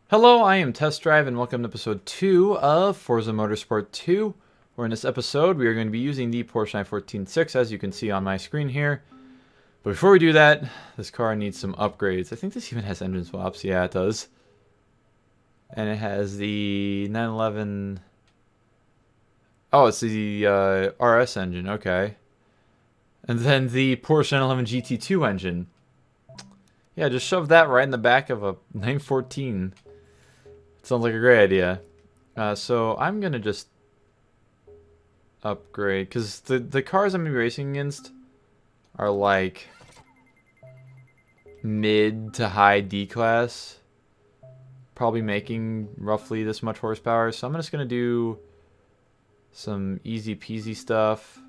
Hello, I am Test Drive and welcome to episode 2 of Forza Motorsport 2, where in this episode we are going to be using the Porsche 914-6 as you can see on my screen here. But before we do that, this car needs some upgrades. I think this even has engine swaps. Yeah, it does. And it has the 911... Oh, it's the RS engine, okay. And then the Porsche 911 GT2 engine. Yeah, just shove that right in the back of a 914. Sounds like a great idea. So I'm gonna just upgrade because the cars I'm gonna be racing against are like mid to high D class, probably making roughly this much horsepower. So I'm just gonna do some easy peasy stuff,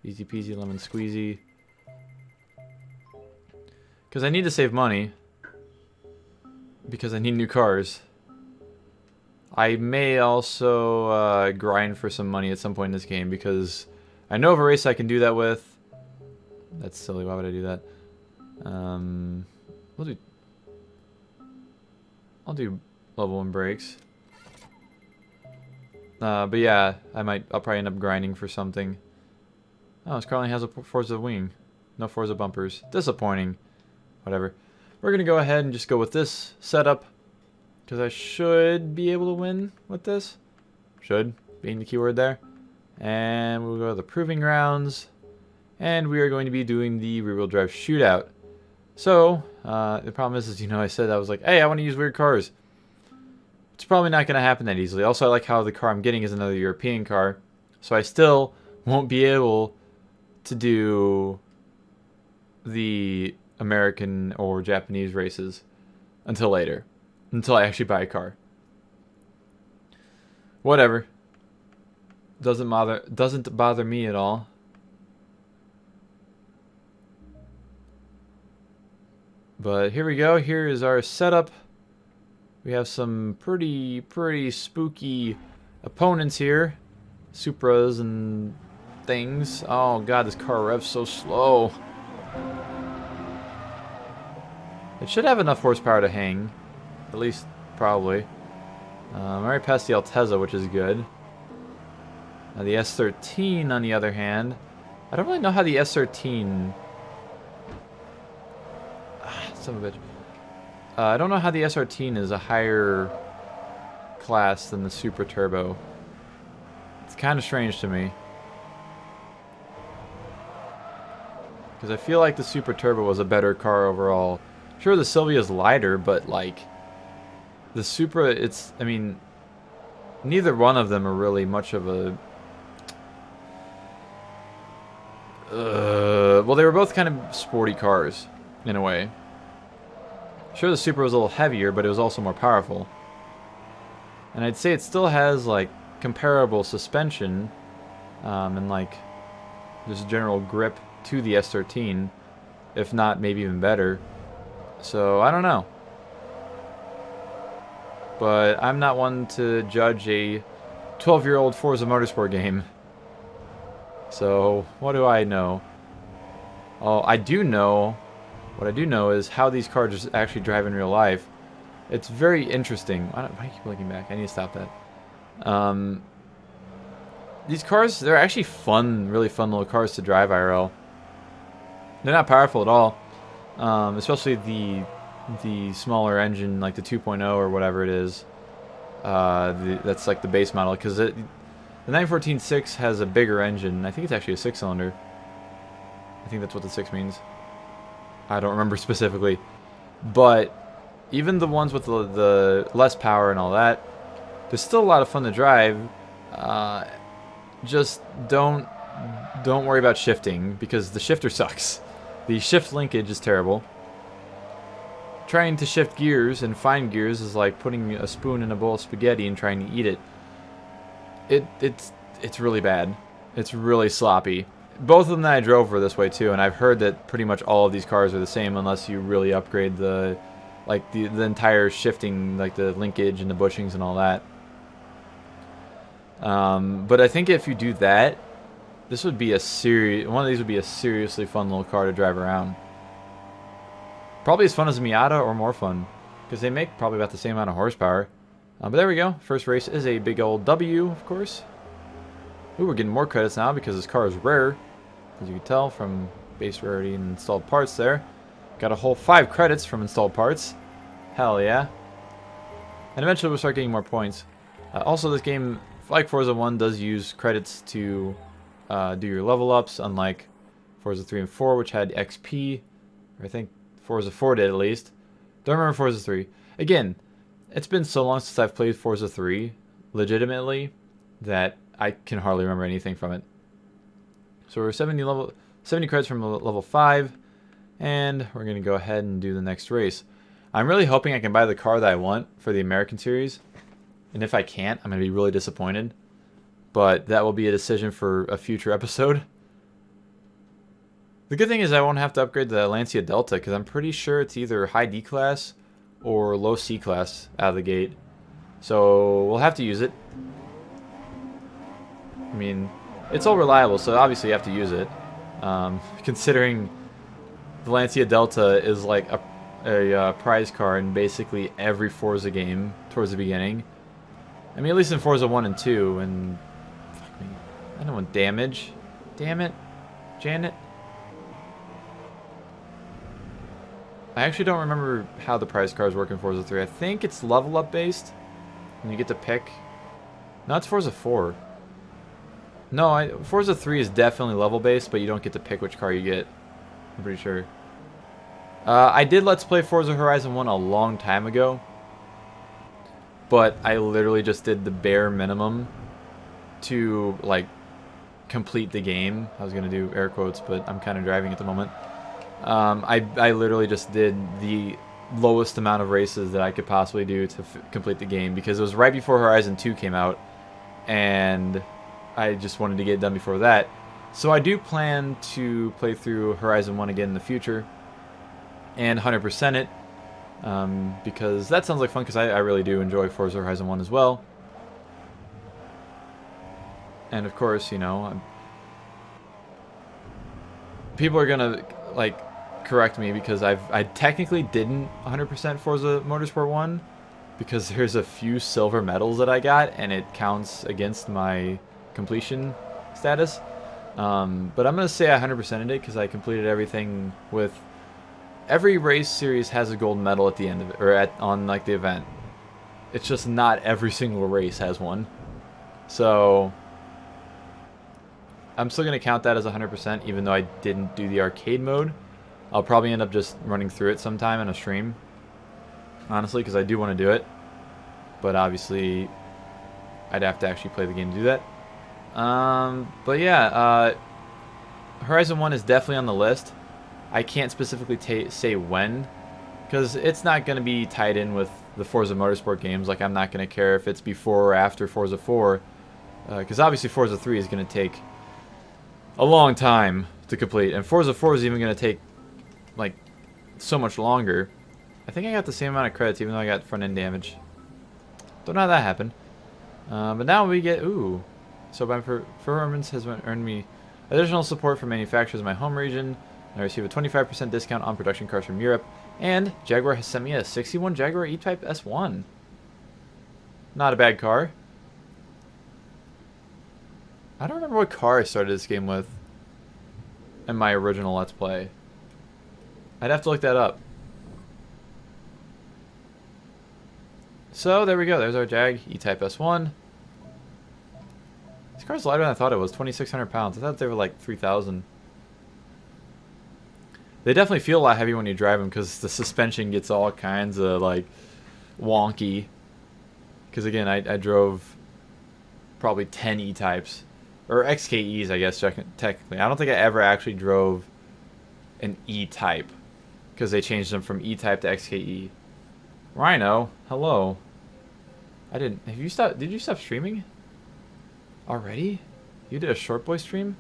easy peasy lemon squeezy, because I need to save money because I need new cars. I may also grind for some money at some point in this game because I know of a race I can do that with. That's silly. Why would I do that? I'll do level 1 brakes. But yeah, I'll probably end up grinding for something. Oh, this car only has a Forza wing. No Forza bumpers. Disappointing. Whatever. We're gonna go ahead and just go with this setup, because I should be able to win with this. Should, being the keyword there. And we'll go to the proving grounds. And we are going to be doing the rear-wheel drive shootout. So, the problem is, you know, I said I was like, hey, I want to use weird cars. It's probably not going to happen that easily. Also, I like how the car I'm getting is another European car. So I still won't be able to do the American or Japanese races until later. Until I actually buy a car. Whatever. Doesn't bother me at all. But here we go. Here is our setup. We have some pretty spooky opponents here. Supras and things. Oh god, this car revs so slow. It should have enough horsepower to hang. At least, probably. I'm already past the Altezza, which is good. Now the S13, on the other hand, I don't really know how the S13... son of a bitch. I don't know how the S13 is a higher class than the Super Turbo. It's kind of strange to me. Because I feel like the Super Turbo was a better car overall. Sure, the Silvia's lighter, but like... the Supra, I mean, neither one of them are really much of a... well, they were both kind of sporty cars, in a way. Sure, the Supra was a little heavier, but it was also more powerful. And I'd say it still has, like, comparable suspension, and, like, just general grip to the S13, if not maybe even better. So, I don't know. But I'm not one to judge a 12-year-old Forza Motorsport game. So, what do I know? Oh, I do know... What I do know is how these cars actually drive in real life. It's very interesting. Why do I keep looking back? I need to stop that. These cars, they're actually fun, really fun little cars to drive IRL. They're not powerful at all. Especially the smaller engine, like the 2.0 or whatever it is. That's like the base model, because the 914-6 has a bigger engine. I think it's actually a 6-cylinder. I think that's what the 6 means. I don't remember specifically. But even the ones with the less power and all that, they're still a lot of fun to drive. Just don't worry about shifting, because the shifter sucks. The shift linkage is terrible. Trying to shift gears and find gears is like putting a spoon in a bowl of spaghetti and trying to eat it. It's really bad. It's really sloppy. Both of them that I drove were this way too, and I've heard that pretty much all of these cars are the same unless you really upgrade the entire shifting, like the linkage and the bushings and all that. But I think if you do that, this would be one of these would be a seriously fun little car to drive around. Probably as fun as a Miata or more fun. because they make probably about the same amount of horsepower. But there we go. First race is a big old W, of course. Ooh, we're getting more credits now because this car is rare, as you can tell from base rarity and installed parts there. Got a whole 5 credits from installed parts. Hell yeah. And eventually we'll start getting more points. Also, this game, like Forza 1, does use credits to do your level ups, unlike Forza 3 and 4, which had XP. Or I think Forza 4 did at least. Don't remember Forza 3. Again, it's been so long since I've played Forza 3, legitimately, that I can hardly remember anything from it. So we're 70 credits from level 5, and we're going to go ahead and do the next race. I'm really hoping I can buy the car that I want for the American Series, and if I can't, I'm going to be really disappointed. But that will be a decision for a future episode. The good thing is I won't have to upgrade the Lancia Delta, because I'm pretty sure it's either high D class or low C class out of the gate. So we'll have to use it. I mean, it's all reliable, so obviously you have to use it. Considering the Lancia Delta is like a prize car in basically every Forza game towards the beginning. I mean, at least in Forza 1 and 2, and fuck me, I don't want damage. Damn it, Janet. I actually don't remember how the prize cars work in Forza 3. I think it's level up based, and you get to pick. No, it's Forza 4. No, Forza 3 is definitely level based, but you don't get to pick which car you get. I'm pretty sure. I did Let's Play Forza Horizon 1 a long time ago, but I literally just did the bare minimum to, like, complete the game. I was going to do air quotes, but I'm kind of driving at the moment. I literally just did the lowest amount of races that I could possibly do to complete the game, because it was right before Horizon 2 came out, and I just wanted to get it done before that. So I do plan to play through Horizon 1 again in the future and 100% it, because that sounds like fun, because I really do enjoy Forza Horizon 1 as well. And of course, you know, people are gonna like correct me because I technically didn't 100% Forza Motorsport 1, because there's a few silver medals that I got and it counts against my completion status. But I'm gonna say I 100%ed it because I completed everything. With every race series has a gold medal at the end of it, or on like the event. It's just not every single race has one. So I'm still going to count that as 100%, even though I didn't do the arcade mode. I'll probably end up just running through it sometime in a stream, honestly, because I do want to do it. But obviously, I'd have to actually play the game to do that. But yeah, Horizon 1 is definitely on the list. I can't specifically say when, because it's not going to be tied in with the Forza Motorsport games. Like, I'm not going to care if it's before or after Forza 4, because obviously Forza 3 is going to take a long time to complete, and Forza 4 is even going to take like so much longer. I think I got the same amount of credits, even though I got front end damage. Don't know how that happened. But now we get so my performance has earned me additional support from manufacturers in my home region. I receive a 25% discount on production cars from Europe, and Jaguar has sent me a 61 Jaguar E-Type S1. Not a bad car. I don't remember what car I started this game with in my original Let's Play. I'd have to look that up. So there we go. There's our Jag E-Type S1. This car's lighter than I thought it was. 2,600 pounds. I thought they were like 3,000. They definitely feel a lot heavier when you drive them, because the suspension gets all kinds of like wonky. Because again, I drove probably 10 E-Types. Or XKEs, I guess, technically. I don't think I ever actually drove an E-Type, because they changed them from E-Type to XKE. Rhino, hello. I didn't. Have you stopped? Did you stop streaming already? You did a Short Boy stream?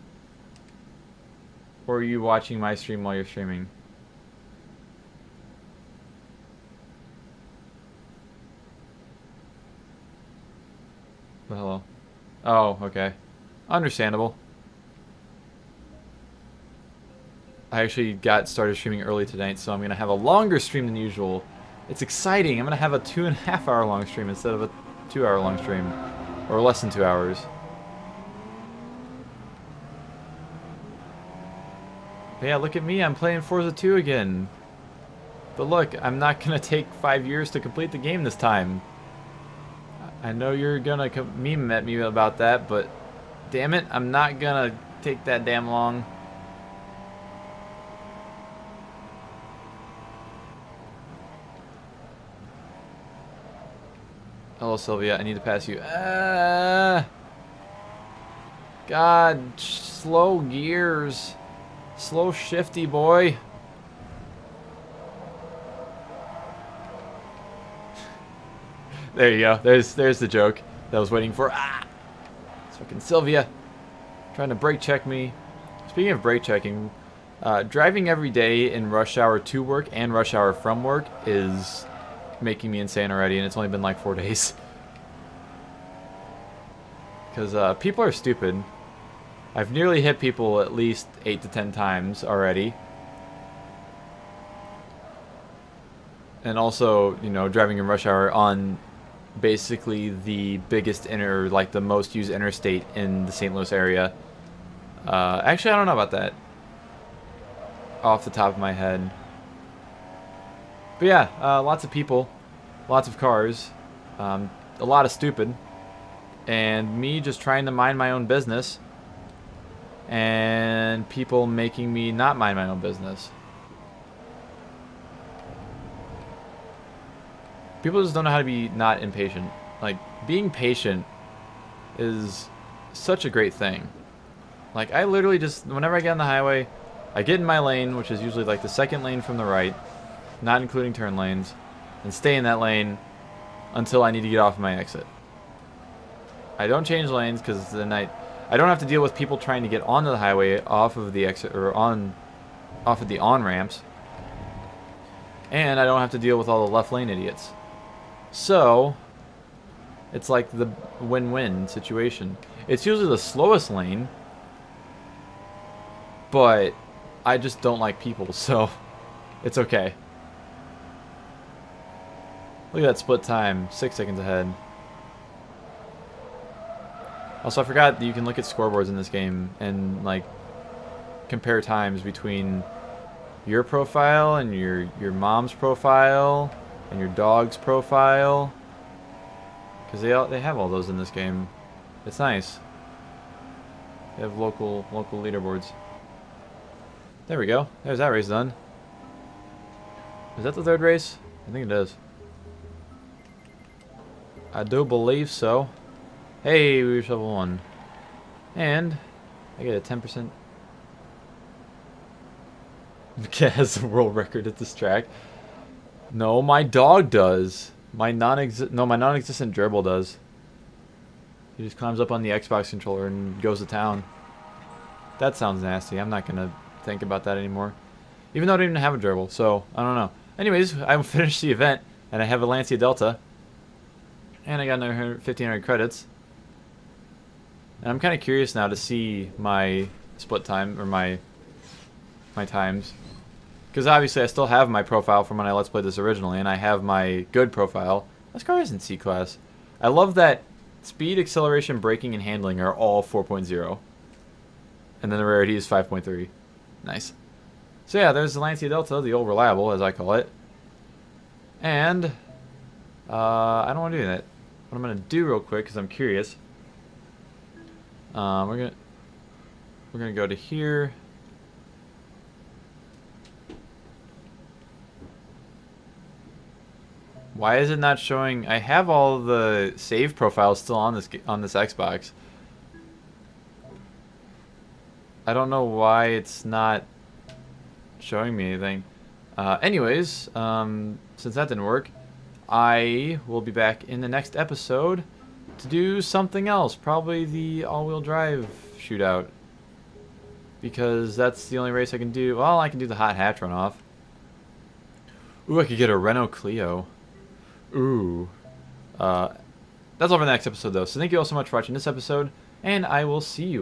Or are you watching my stream while you're streaming? Well, hello. Oh, okay. Understandable. I actually got started streaming early tonight, so I'm going to have a longer stream than usual It's exciting. I'm going to have a 2.5 hour long stream instead of a 2 hour long stream. Or less than 2 hours. But yeah, look at me. I'm playing Forza 2 again. But look, I'm not going to take 5 years to complete the game this time. I know you're going to meme at me about that, but damn it, I'm not going to take that damn long. Hello, Sylvia. I need to pass you. God, slow gears. Slow shifty, boy. There you go. There's the joke that I was waiting for. Ah! It's fucking Sylvia. Trying to brake check me. Speaking of brake checking, driving every day in rush hour to work and rush hour from work is making me insane already, and it's only been like 4 days. Because people are stupid. I've nearly hit people at least 8 to 10 times already. And also, you know, driving in rush hour on basically the biggest like the most used interstate in the St. Louis area. Actually, I don't know about that off the top of my head. But yeah, lots of people, lots of cars, a lot of stupid, and me just trying to mind my own business, and people making me not mind my own business. People just don't know how to be not impatient. Like, being patient is such a great thing. Like, I literally just, whenever I get on the highway, I get in my lane, which is usually like the second lane from the right, not including turn lanes, and stay in that lane until I need to get off my exit. I don't change lanes because then I don't have to deal with people trying to get onto the highway off of the exit or off of the on-ramps. And I don't have to deal with all the left lane idiots. So it's like the win-win situation. It's usually the slowest lane, but I just don't like people, so it's okay. Look at that split time, 6 seconds ahead. Also, I forgot that you can look at scoreboards in this game and like compare times between your profile and your mom's profile and your dog's profile, because they have all those in this game. It's nice. They have local leaderboards. There we go. There's that race done. Is that the third race? I think it is. I do believe so. Hey, we reached level 1. And I get a 10%. Cat has the world record at this track. No, my dog does. My non-existent gerbil does. He just climbs up on the Xbox controller and goes to town. That sounds nasty. I'm not gonna think about that anymore. Even though I don't even have a gerbil, so I don't know. Anyways, I finished the event and I have a Lancia Delta. And I got another 1,500 credits. And I'm kind of curious now to see my split time, or my times. Because obviously I still have my profile from when I Let's Played this originally, and I have my good profile. This car isn't C-Class. I love that speed, acceleration, braking, and handling are all 4.0. And then the rarity is 5.3. Nice. So yeah, there's the Lancia Delta, the old reliable, as I call it. And I don't want to do that. What I'm going to do real quick, because I'm curious. We're gonna go to here. Why is it not showing? I have all the save profiles still on this Xbox. I don't know why it's not showing me anything. Anyways, since that didn't work, I will be back in the next episode to do something else, probably the all-wheel drive shootout, because that's the only race I can do. Well, I can do the hot hatch runoff. Ooh, I could get a Renault Clio. Ooh. That's all for the next episode, though. So thank you all so much for watching this episode, and I will see you